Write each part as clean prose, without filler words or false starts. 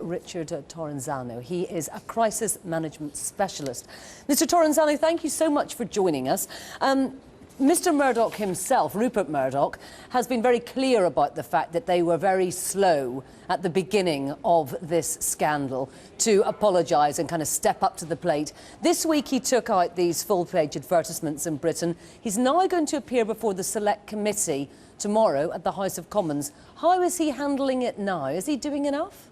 Richard Torrenzano. He is a crisis management specialist. Mr. Torrenzano, thank you so much for joining us. Mr. Murdoch himself, Rupert Murdoch, has been very clear about the fact that they were very slow at the beginning of this scandal to apologise and kind of step up to the plate. This week he took out these full-page advertisements in Britain. He's now going to appear before the Select Committee tomorrow at the House of Commons. How is he handling it now? Is he doing enough?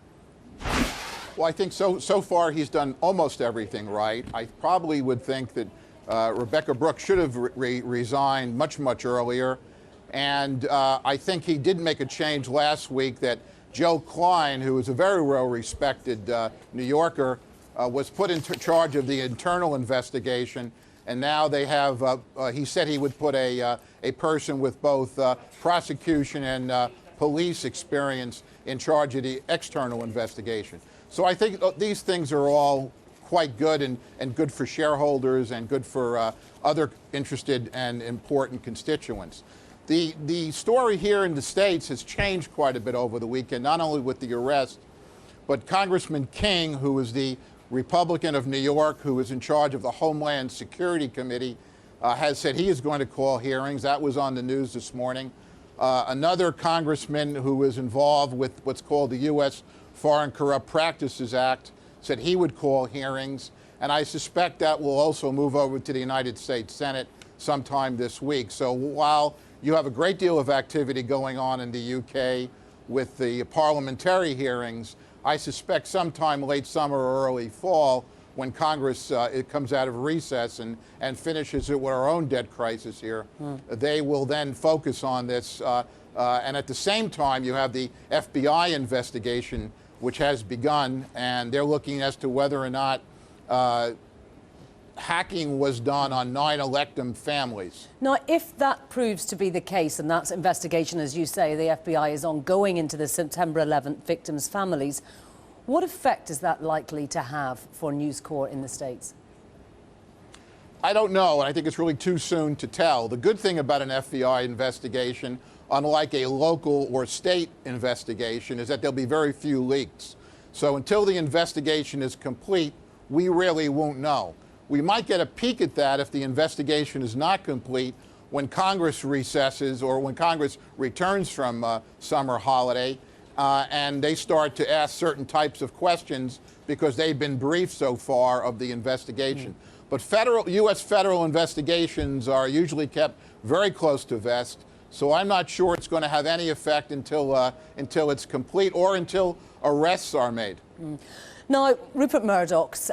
Well, I think so far he's done almost everything right. I probably would think that Rebecca Brooks should have resigned much earlier. And I think he did make a change last week that Joe Klein, who is a very well-respected New Yorker, was put in charge of the internal investigation. And now they have, he said he would put a person with both prosecution and police experience in charge of the external investigation. So I think these things are all quite good and good for shareholders and good for other interested and important constituents. The story here in the States has changed quite a bit over the weekend, not only with the arrest, but Congressman King, who is the Republican of New York, who is in charge of the Homeland Security Committee, has said he is going to call hearings. That was on the news this morning. Another congressman who is involved with what's called the U.S. Foreign Corrupt Practices Act said he would call hearings. And I suspect that will also move over to the United States Senate sometime this week. So while you have a great deal of activity going on in the U.K. with the parliamentary hearings, I suspect sometime late summer or early fall, when Congress it comes out of recess and finishes it with our own debt crisis here, they will then focus on this. And at the same time, you have the FBI investigation, which has begun, and they're looking as to whether or not hacking was done on 9 electum families. Now, if that proves to be the case, and that investigation, as you say, the FBI is ongoing into the September 11th victims' families, what effect is that likely to have for News Corp in the States? I don't know, and I think it's really too soon to tell. The good thing about an FBI investigation, unlike a local or state investigation, is that there'll be very few leaks. So until the investigation is complete, we really won't know. We might get a peek at that if the investigation is not complete when Congress recesses or when Congress returns from summer holiday. And they start to ask certain types of questions because they've been briefed so far of the investigation. But U.S. federal investigations are usually kept very close to vest, so I'm not sure it's going to have any effect until it's complete or until arrests are made. Now, Rupert Murdoch's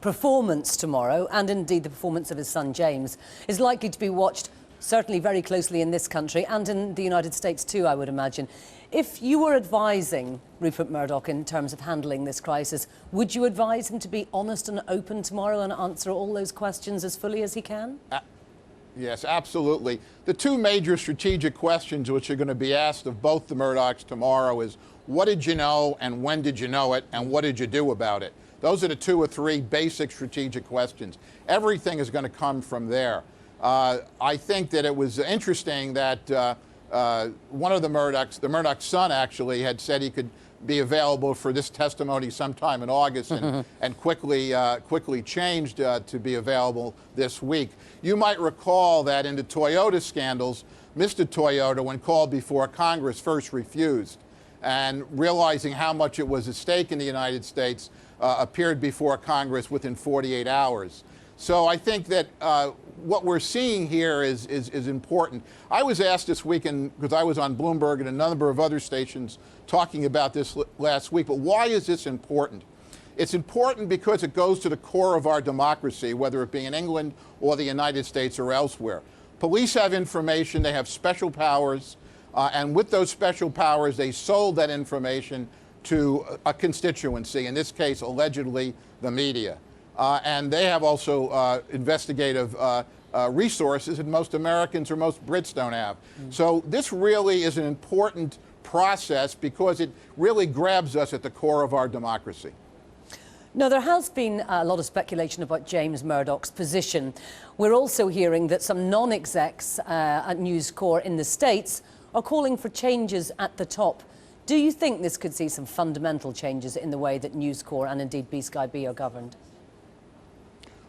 performance tomorrow, and indeed the performance of his son James, is likely to be watched certainly very closely in this country and in the United States too, I would imagine. If you were advising Rupert Murdoch in terms of handling this crisis, would you advise him to be honest and open tomorrow and answer all those questions as fully as he can? Yes, absolutely. The two major strategic questions which are going to be asked of both the Murdochs tomorrow is, what did you know and when did you know it and what did you do about it? Those are the 2 or 3 basic strategic questions. Everything is going to come from there. I think that it was interesting that one of the Murdoch's son actually had said he could be available for this testimony sometime in August and quickly changed to be available this week. You might recall that in the Toyota scandals, Mr. Toyota, when called before Congress, first refused, and realizing how much it was at stake in the United States, appeared before Congress within 48 hours. So I think that what we're seeing here is important. I was asked this weekend, because I was on Bloomberg and a number of other stations talking about this last week, but why is this important? It's important because it goes to the core of our democracy, whether it be in England or the United States or elsewhere. Police have information, they have special powers, and with those special powers, they sold that information to a constituency, in this case, allegedly, the media. And they have also investigative resources that most Americans or most Brits don't have. So this really is an important process because it really grabs us at the core of our democracy. Now, there has been a lot of speculation about James Murdoch's position. We're also hearing that some non-execs at News Corp in the States are calling for changes at the top. Do you think this could see some fundamental changes in the way that News Corp and indeed B-Sky B are governed?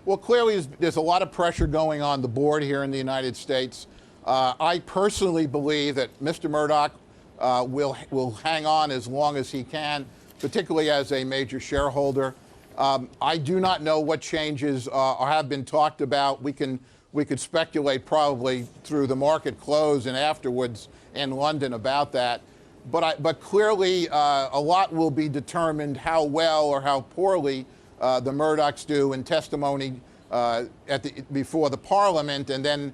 Well, clearly there's a lot of pressure going on the board here in the United States. I personally believe that Mr. Murdoch will hang on as long as he can, particularly as a major shareholder. I do not know what changes have been talked about. We could speculate probably through the market close and afterwards in London about that. But clearly a lot will be determined how well or how poorly the Murdochs do in testimony before the Parliament and then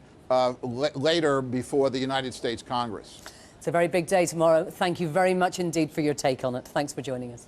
later before the United States Congress. It's a very big day tomorrow. Thank you very much indeed for your take on it. Thanks for joining us.